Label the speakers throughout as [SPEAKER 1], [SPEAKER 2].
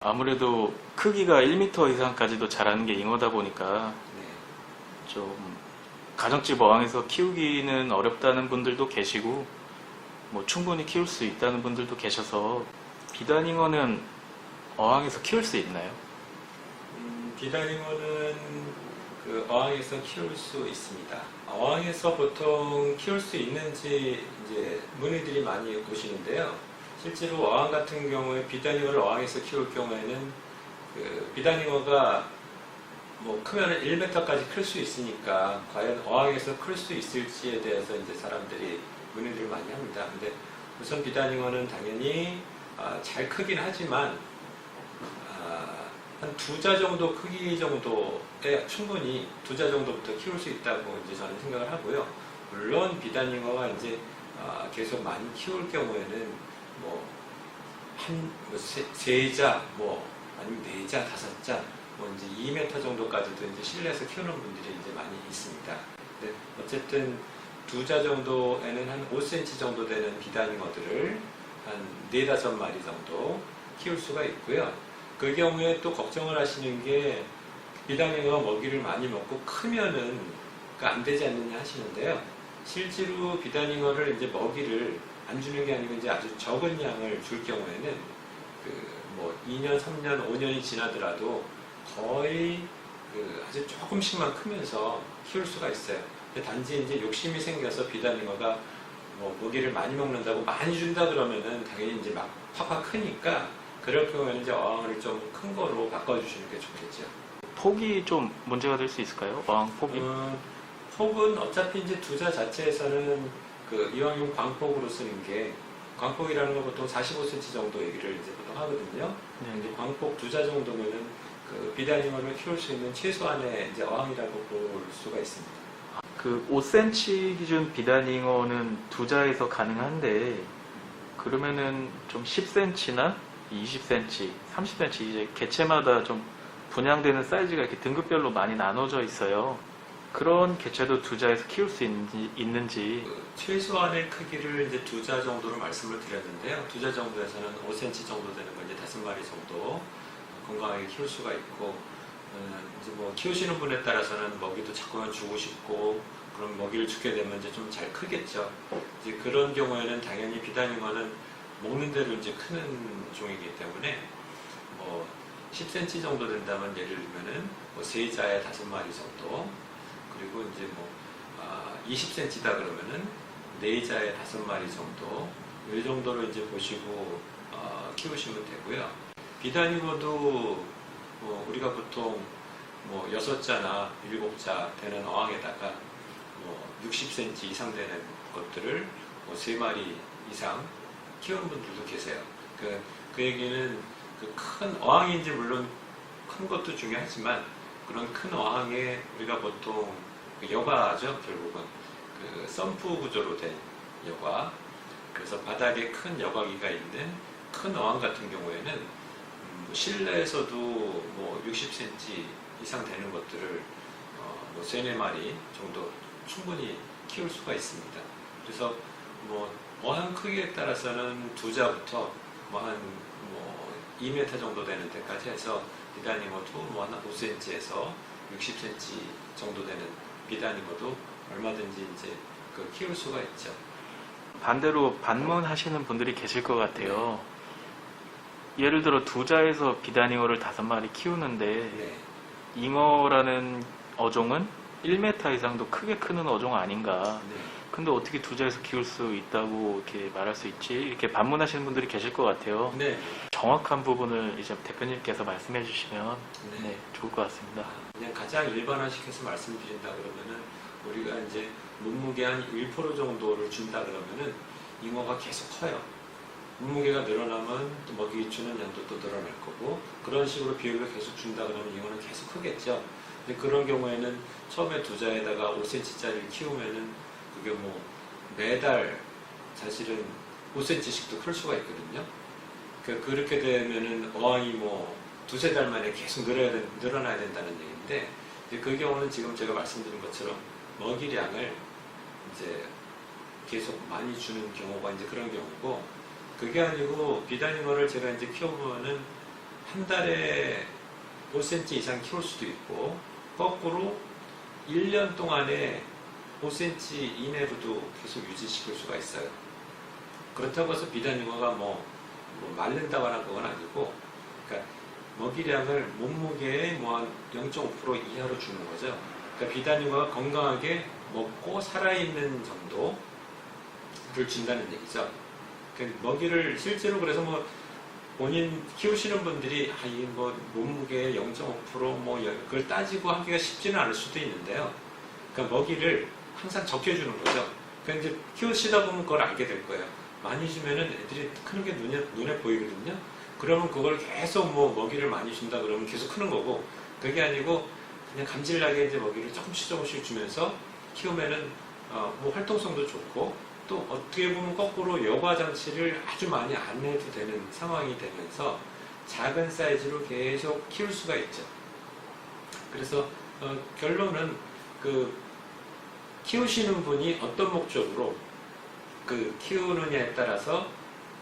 [SPEAKER 1] 아무래도 크기가 1m 이상까지도 자라는 게 잉어다 보니까
[SPEAKER 2] 네.
[SPEAKER 1] 좀 가정집 어항에서 키우기는 어렵다는 분들도 계시고 뭐 충분히 키울 수 있다는 분들도 계셔서 비단잉어는 어항에서 키울 수 있나요?
[SPEAKER 2] 비단잉어는 그 어항에서 키울 수 있습니다. 어항에서 보통 키울 수 있는지 이제 문의들이 많이 오시는데요. 실제로 어항 같은 경우에 비단잉어를 어항에서 키울 경우에는 그 비단잉어가 뭐 크면 1m까지 클 수 있으니까 과연 어항에서 클 수 있을지에 대해서 이제 사람들이 문의들을 많이 합니다. 근데 우선 비단잉어는 당연히 잘 크긴 하지만 한 2자 정도 크기 정도에 충분히 2자 정도부터 키울 수 있다고 이제 저는 생각을 하고요. 물론 비단잉어가 이제 계속 많이 키울 경우에는 세 자, 아니면 4자, 5자, 이제 2m 정도까지도 이제 실내에서 키우는 분들이 이제 많이 있습니다. 근데 어쨌든 2자 정도에는 한 5cm 정도 되는 비단잉어들을 한 4, 5마리 정도 키울 수가 있고요. 그 경우에 또 걱정을 하시는 게 비단잉어가 먹이를 많이 먹고 크면은 안 되지 않느냐 하시는데요. 실제로 비단잉어를 이제 먹이를 안 주는 게 아니고 이제 아주 적은 양을 줄 경우에는 2년, 3년, 5년이 지나더라도 거의 아주 조금씩만 크면서 키울 수가 있어요. 단지 이제 욕심이 생겨서 비단잉어가 먹이를 많이 먹는다고 많이 준다 그러면은 당연히 이제 막 팍팍 크니까 그럴 경우에는 이제 어항을 좀 큰 거로 바꿔주시는 게 좋겠죠.
[SPEAKER 1] 폭이 좀 문제가 될 수 있을까요? 어항 폭이?
[SPEAKER 2] 폭은 어차피 이제 2자 자체에서는 그 이왕용 광폭으로 쓰는 게 광폭이라는 건 보통 45cm 정도 얘기를 이제 보통 하거든요.
[SPEAKER 1] 네.
[SPEAKER 2] 이제 광폭 2자 정도면은 그 비단잉어를 키울 수 있는 최소한의 이제 어항이라고 볼 수가 있습니다.
[SPEAKER 1] 그 5cm 기준 비단잉어는 2자에서 가능한데 그러면은 좀 10cm나 20cm, 30cm 이제 개체마다 좀 분양되는 사이즈가 이렇게 등급별로 많이 나눠져 있어요. 그런 개체도 2자에서 키울 수 있는지.
[SPEAKER 2] 최소한의 크기를 이제 2자 정도로 말씀을 드렸는데요. 2자 정도에서는 5cm 정도 되는 걸 이제 5마리 정도 건강하게 키울 수가 있고, 이제 키우시는 분에 따라서는 먹이도 자꾸만 주고 싶고, 그럼 먹이를 주게 되면 이제 좀 잘 크겠죠. 이제 그런 경우에는 당연히 비단잉어는 먹는 대로 이제 크는 종이기 때문에 10cm 정도 된다면 예를 들면은 3자에 5마리 정도, 그리고 이제 20cm다 그러면은 4자에 5마리 정도, 이 정도로 이제 보시고 키우시면 되고요. 비단잉어도 우리가 보통 6자나 7자 되는 어항에다가 60cm 이상 되는 것들을 3마리 이상 키우는 분들도 계세요. 그 얘기는 그 큰 어항인지 물론 큰 것도 중요하지만 그런 큰 어항에 우리가 보통 여과죠. 결국은 그 펌프 구조로 된 여과, 그래서 바닥에 큰 여과기가 있는 큰 어항 같은 경우에는 실내에서도 60cm 이상 되는 것들을 3, 4마리 정도 충분히 키울 수가 있습니다. 그래서 어항 크기에 따라서는 2자부터 한 2m 정도 되는 데까지 해서 비단잉어도 한 5cm에서 60cm 정도 되는 비단잉어도 얼마든지 이제 키울 수가 있죠.
[SPEAKER 1] 반대로 반문하시는 분들이 계실 것 같아요. 예를 들어 2자에서 비단잉어를 5마리 키우는데
[SPEAKER 2] 네.
[SPEAKER 1] 잉어라는 어종은 1m 이상도 크게 크는 어종 아닌가.
[SPEAKER 2] 네.
[SPEAKER 1] 근데 어떻게 2자에서 키울 수 있다고 이렇게 말할 수 있지? 이렇게 반문하시는 분들이 계실 것 같아요.
[SPEAKER 2] 네.
[SPEAKER 1] 정확한 부분을 이제 대표님께서 말씀해 주시면
[SPEAKER 2] 네.
[SPEAKER 1] 좋을 것 같습니다.
[SPEAKER 2] 그냥 가장 일반화시켜서 말씀드린다 그러면은 우리가 이제 몸무게 한 1% 정도를 준다 그러면은 잉어가 계속 커요. 몸무게가 늘어나면 또 먹이 주는 양도 또 늘어날 거고, 그런 식으로 비율을 계속 준다 그러면 잉어는 계속 크겠죠. 근데 그런 경우에는 처음에 2자에다가 5cm짜리를 키우면은 그게 매달 사실은 5cm씩도 클 수가 있거든요. 그렇게 되면은 어항이 2-3 달 만에 계속 늘어나야 된다는 얘기인데, 이제 그 경우는 지금 제가 말씀드린 것처럼 먹이량을 이제 계속 많이 주는 경우가 이제 그런 경우고, 그게 아니고 비단잉어를 제가 이제 키워보면은 한 달에 5cm 이상 키울 수도 있고 거꾸로 1년 동안에 5cm 이내로도 계속 유지시킬 수가 있어요. 그렇다고 해서 비단잉어가 뭐 마른다거나 그건 아니고, 그러니까 먹이량을 몸무게의 뭐 한 0.5% 이하로 주는 거죠. 그러니까 비단잉어가 건강하게 먹고 살아있는 정도를 준다는 얘기죠. 그러니까 먹이를 실제로 그래서 뭐 본인 키우시는 분들이 이 뭐 몸무게 0.5%뭐 그걸 따지고 하기가 쉽지는 않을 수도 있는데요. 그러니까 먹이를 항상 적혀주는 거죠. 그러니까 이제 키우시다 보면 그걸 알게 될 거예요. 많이 주면은 애들이 크는 게 눈에 보이거든요. 그러면 그걸 계속 뭐 먹이를 많이 준다 그러면 계속 크는 거고, 그게 아니고 그냥 감질나게 이제 먹이를 조금씩 주면서 키우면은 뭐 활동성도 좋고, 또 어떻게 보면 거꾸로 여과 장치를 아주 많이 안 해도 되는 상황이 되면서 작은 사이즈로 계속 키울 수가 있죠. 그래서 결론은 그 키우시는 분이 어떤 목적으로 그 키우느냐에 따라서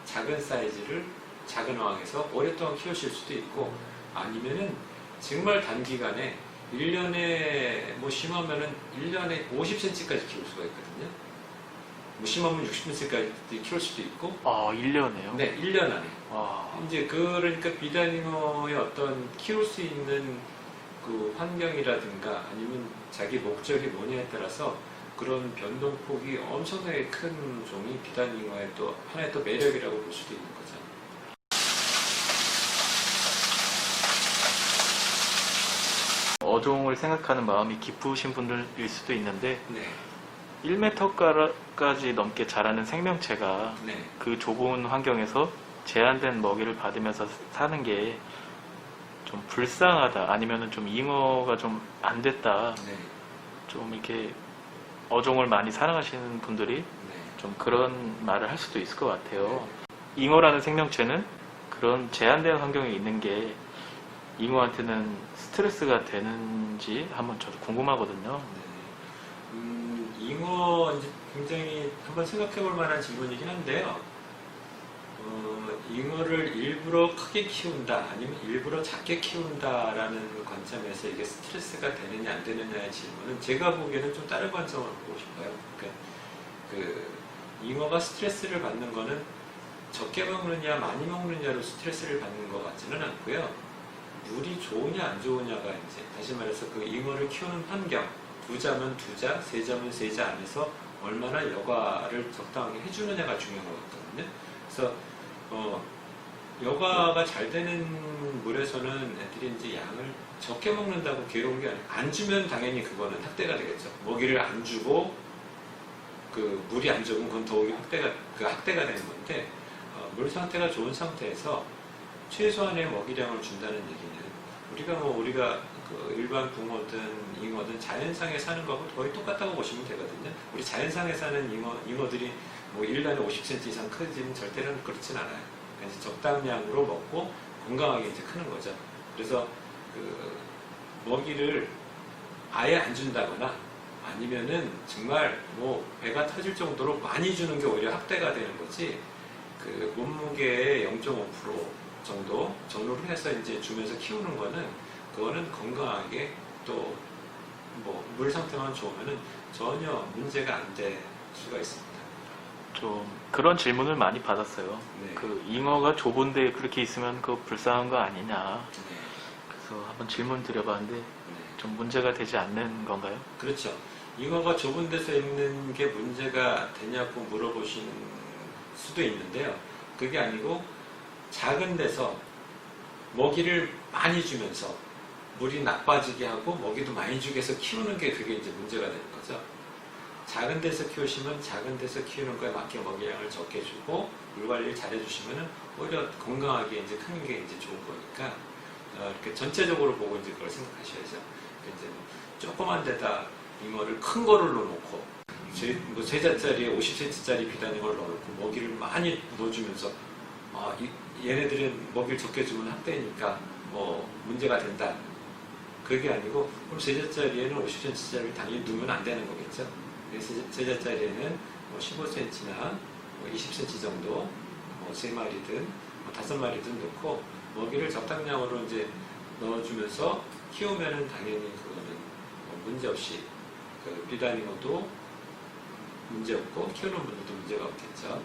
[SPEAKER 2] 작은 사이즈를 작은 어항에서 오랫동안 키우실 수도 있고, 아니면은 정말 단기간에 1년에 뭐 심하면은 1년에 50cm까지 키울 수가 있거든요. 뭐 심하면 60cm까지 키울 수도 있고.
[SPEAKER 1] 1년에요?
[SPEAKER 2] 네, 1년 안에.
[SPEAKER 1] 와.
[SPEAKER 2] 이제 그러니까 비단잉어의 어떤 키울 수 있는 그 환경이라든가 아니면 자기 목적이 뭐냐에 따라서 그런 변동폭이 엄청나게 큰 종이 비단잉어의 또 하나의 또 매력이라고 볼 수도 있는 거죠.
[SPEAKER 1] 어종을 생각하는 마음이 깊으신 분들일 수도 있는데
[SPEAKER 2] 네,
[SPEAKER 1] 1m까지 넘게 자라는 생명체가
[SPEAKER 2] 네,
[SPEAKER 1] 그 좁은 환경에서 제한된 먹이를 받으면서 사는 게 좀 불쌍하다, 아니면은 좀 잉어가 좀 안 됐다,
[SPEAKER 2] 네,
[SPEAKER 1] 좀 이렇게 어종을 많이 사랑하시는 분들이
[SPEAKER 2] 네.
[SPEAKER 1] 좀 그런 말을 할 수도 있을 것 같아요. 잉어라는 생명체는 그런 제한된 환경에 있는 게 잉어한테는 스트레스가 되는지 한번 저도 궁금하거든요.
[SPEAKER 2] 잉어 이제 굉장히 한번 생각해 볼 만한 질문이긴 한데요. 잉어를 일부러 크게 키운다, 아니면 일부러 작게 키운다라는 관점에서 이게 스트레스가 되느냐 안 되느냐의 질문은 제가 보기에는 좀 다른 관점을 보고 싶어요. 그러니까 그 잉어가 스트레스를 받는 거는 적게 먹느냐 많이 먹느냐로 스트레스를 받는 것 같지는 않고요. 물이 좋으냐 안 좋으냐가 이제 다시 말해서 그 잉어를 키우는 환경, 2자면 2자, 3자면 3자 안에서 얼마나 여과를 적당하게 해주느냐가 중요한 것 같거든요. 그래서 여과가 잘 되는 물에서는 애들이 이제 양을 적게 먹는다고 괴로운 게 아니고, 안 주면 당연히 그거는 학대가 되겠죠. 먹이를 안 주고 그 물이 안 적으면 그건 더욱이 학대가 되는 건데, 물 상태가 좋은 상태에서 최소한의 먹이량을 준다는 얘기는 우리가 그 일반 붕어든 잉어든 자연상에 사는 거하고 거의 똑같다고 보시면 되거든요. 우리 자연상에 사는 잉어들이 뭐 1년에 50cm 이상 크지는 절대로 그렇진 않아요. 그러니까 적당량으로 먹고 건강하게 이제 크는 거죠. 그래서 그 먹이를 아예 안 준다거나 아니면은 정말 뭐 배가 터질 정도로 많이 주는 게 오히려 학대가 되는 거지, 그 몸무게의 0.5% 정도 전후로 해서 이제 주면서 키우는 거는 그거는 건강하게 또 뭐 물 상태만 좋으면은 전혀 문제가 안 될 수가 있습니다.
[SPEAKER 1] 좀 그런 질문을 많이 받았어요.
[SPEAKER 2] 네.
[SPEAKER 1] 그 잉어가 좁은데 그렇게 있으면 그거 불쌍한 거 아니냐.
[SPEAKER 2] 네.
[SPEAKER 1] 그래서 한번 질문 드려봤는데
[SPEAKER 2] 네.
[SPEAKER 1] 좀 문제가 되지 않는 건가요?
[SPEAKER 2] 그렇죠. 잉어가 좁은 데서 있는 게 문제가 되냐고 물어보시는 수도 있는데요. 그게 아니고 작은 데서 먹이를 많이 주면서 물이 나빠지게 하고 먹이도 많이 주게 해서 키우는 게 그게 이제 문제가 되는 거죠. 작은 데서 키우시면 작은 데서 키우는 거에 맞게 먹이량을 적게 주고 물 관리를 잘 해주시면 오히려 건강하게 이제 크는 게 이제 좋은 거니까 이렇게 전체적으로 보고 이제 그걸 생각하셔야죠. 이제 뭐 조그만 데다 잉어를 큰 거를 넣어놓고 뭐 3자짜리에 50cm짜리 비단잉어를 넣어놓고 먹이를 많이 넣어주면서 얘네들은 먹이를 적게 주면 학대니까 뭐 문제가 된다. 그게 아니고 그럼 3자짜리에는 50cm짜리를 당연히 넣으면 안 되는 거겠죠. 3자짜리에는 뭐 15cm나 뭐 20cm 정도 뭐 3마리든 뭐 5마리든 넣고 먹이를 적당량으로 이제 넣어주면서 키우면은 당연히 그거는 문제 없이 그 비단잉어도 문제 없고 키우는 분들도 문제가 없겠죠.